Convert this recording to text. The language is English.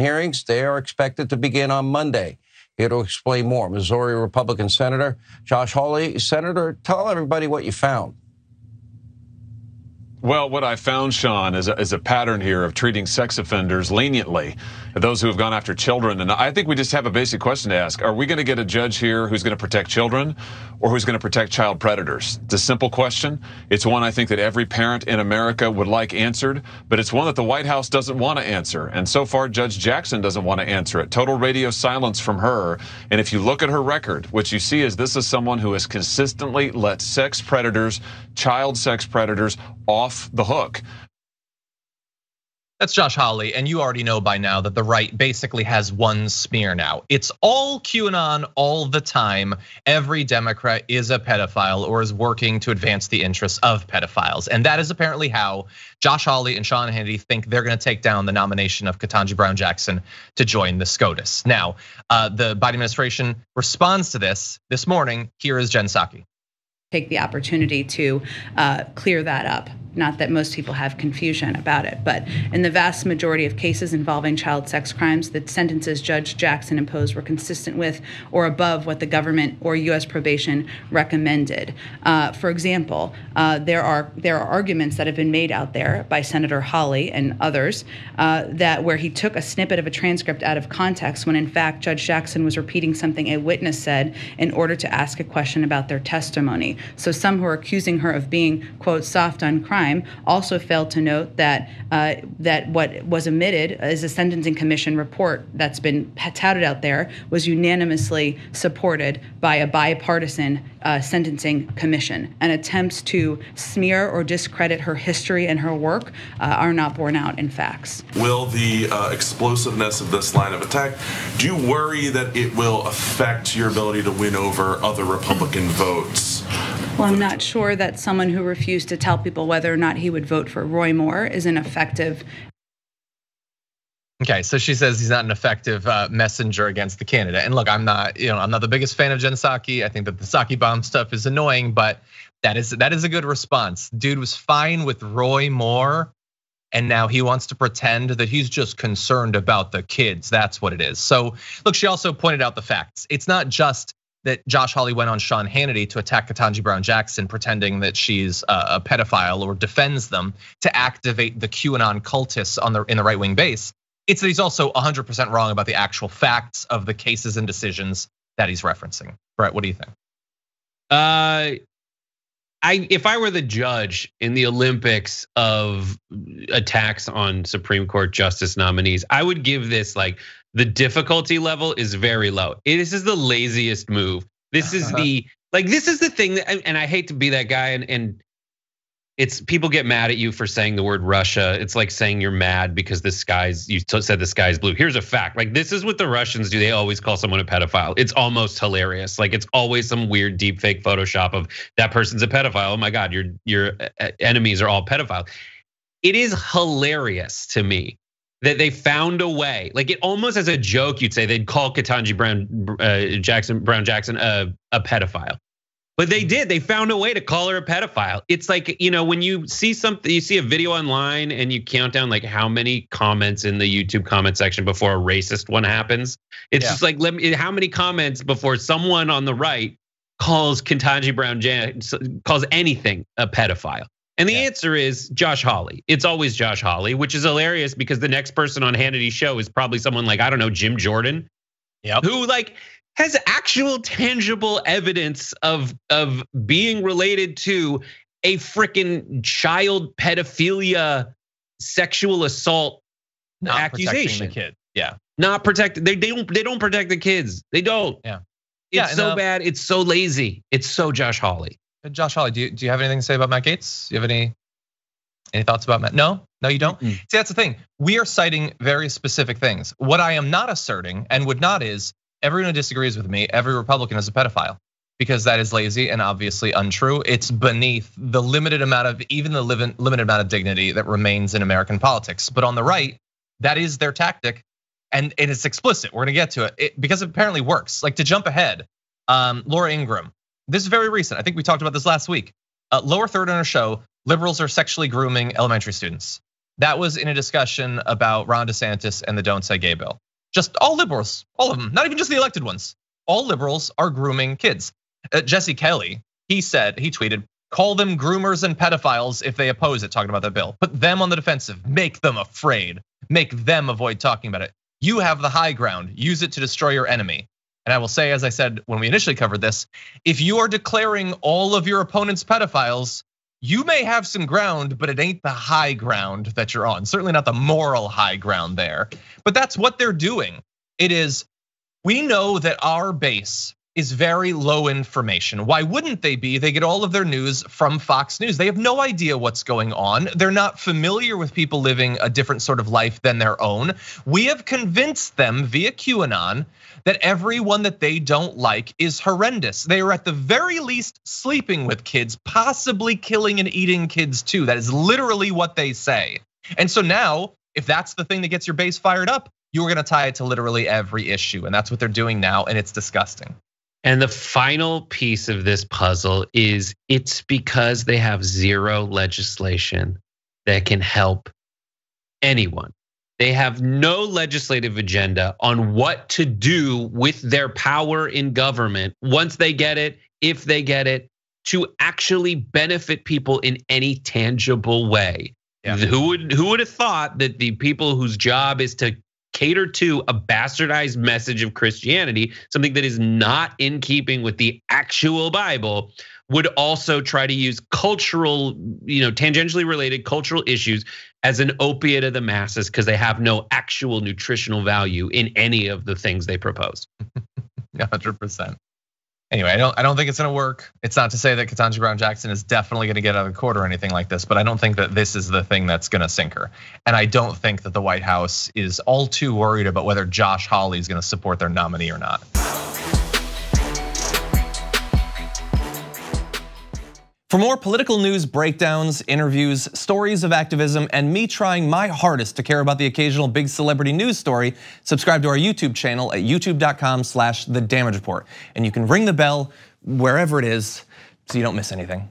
hearings, they are expected to begin on Monday. Here to explain more, Missouri Republican Senator Josh Hawley. Senator, tell everybody what you found. Well, what I found, Sean, is a pattern here of treating sex offenders leniently, those who have gone after children. And I think we just have a basic question to ask. Are we going to get a judge here who's going to protect children or who's going to protect child predators? It's a simple question. It's one I think that every parent in America would like answered, but it's one that the White House doesn't want to answer. And so far, Judge Jackson doesn't want to answer it. Total radio silence from her. And if you look at her record, what you see is this is someone who has consistently let sex predators, child sex predators, off the hook. That's Josh Hawley, and you already know by now that the right basically has one smear now. It's all QAnon all the time. Every Democrat is a pedophile or is working to advance the interests of pedophiles. And that is apparently how Josh Hawley and Sean Hannity think they're gonna take down the nomination of Ketanji Brown Jackson to join the SCOTUS. Now, the Biden administration responds to this morning. Here is Jen Psaki. Take the opportunity to clear that up. Not that most people have confusion about it, but in the vast majority of cases involving child sex crimes, the sentences Judge Jackson imposed were consistent with or above what the government or U.S. probation recommended. For example, there are arguments that have been made out there by Senator Hawley and others that where he took a snippet of a transcript out of context when in fact Judge Jackson was repeating something a witness said in order to ask a question about their testimony. So some who are accusing her of being, quote, soft on crime also failed to note that that what was omitted is a sentencing commission report that's been touted out there was unanimously supported by a bipartisan sentencing commission. And attempts to smear or discredit her history and her work are not borne out in facts. Will the explosiveness of this line of attack, do you worry that it will affect your ability to win over other Republican votes? Well, I'm not sure that someone who refused to tell people whether or not he would vote for Roy Moore is an effective. Okay, so she says he's not an effective messenger against the candidate. And look, I'm not the biggest fan of Jen Psaki. I think that the Psaki bomb stuff is annoying, but that is a good response. Dude was fine with Roy Moore, and now he wants to pretend that he's just concerned about the kids. That's what it is. So look, she also pointed out the facts. It's not just that Josh Hawley went on Sean Hannity to attack Ketanji Brown Jackson, pretending that she's a pedophile or defends them to activate the QAnon cultists in the right-wing base. It's that he's also 100% wrong about the actual facts of the cases and decisions that he's referencing. Brett, what do you think? If I were the judge in the Olympics of attacks on Supreme Court justice nominees, I would give this the difficulty level is very low. This is the laziest move. This is this is the thing that, and I hate to be that guy, and it's people get mad at you for saying the word Russia. It's like saying you're mad because you said the sky is blue. Here's a fact. This is what the Russians do. They always call someone a pedophile. It's almost hilarious. It's always some weird deep fake Photoshop of that person's a pedophile. Oh my God, your enemies are all pedophile. It is hilarious to me that they found a way, it almost as a joke, you'd say they'd call Ketanji Brown Jackson a pedophile. But they did, they found a way to call her a pedophile. It's when you see something, you see a video online and you count down how many comments in the YouTube comment section before a racist one happens. It's just how many comments before someone on the right calls Ketanji Brown Jackson, calls anything a pedophile. And the answer is Josh Hawley. It's always Josh Hawley, which is hilarious because the next person on Hannity's show is probably someone I don't know, Jim Jordan, who has actual tangible evidence of being related to a freaking child pedophilia, sexual assault accusation. The kid. Yeah, not protect. They don't protect the kids. They don't. Yeah, it's so bad. It's so lazy. It's so Josh Hawley. Josh Hawley, do you have anything to say about Matt Gaetz? Do you have any thoughts about Matt? No, you don't. See, that's the thing. We are citing very specific things. What I am not asserting and would not is everyone who disagrees with me, every Republican is a pedophile, because that is lazy and obviously untrue. It's beneath the limited amount of limited amount of dignity that remains in American politics. But on the right, that is their tactic, and it's explicit. We're gonna get to it because it apparently works. To jump ahead, Laura Ingraham. This is very recent. I think we talked about this last week. Lower third on our show, liberals are sexually grooming elementary students. That was in a discussion about Ron DeSantis and the Don't Say Gay bill. Just all liberals, all of them, not even just the elected ones. All liberals are grooming kids. Jesse Kelly, he tweeted, call them groomers and pedophiles if they oppose it, talking about that bill. Put them on the defensive, make them afraid, make them avoid talking about it. You have the high ground, use it to destroy your enemy. And I will say, as I said when we initially covered this, if you are declaring all of your opponents pedophiles, you may have some ground, but it ain't the high ground that you're on. Certainly not the moral high ground there. But that's what they're doing. It is, we know that our base is very low information. Why wouldn't they be? They get all of their news from Fox News. They have no idea what's going on. They're not familiar with people living a different sort of life than their own. We have convinced them via QAnon that everyone that they don't like is horrendous. They are at the very least sleeping with kids, possibly killing and eating kids too. That is literally what they say. And so now, if that's the thing that gets your base fired up, you're gonna tie it to literally every issue. And that's what they're doing now, and it's disgusting. And the final piece of this puzzle is it's because they have zero legislation that can help anyone. They have no legislative agenda on what to do with their power in government once they get it, if they get it, to actually benefit people in any tangible way. Yeah. Who would have thought that the people whose job is to cater to a bastardized message of Christianity, something that is not in keeping with the actual Bible, would also try to use cultural, tangentially related cultural issues as an opiate of the masses because they have no actual nutritional value in any of the things they propose. 100%. Anyway, I don't think it's gonna work. It's not to say that Ketanji Brown Jackson is definitely gonna get out of court or anything like this, but I don't think that this is the thing that's gonna sink her. And I don't think that the White House is all too worried about whether Josh Hawley is gonna support their nominee or not. For more political news, breakdowns, interviews, stories of activism, and me trying my hardest to care about the occasional big celebrity news story, subscribe to our YouTube channel at youtube.com/The Damage Report. And you can ring the bell wherever it is so you don't miss anything.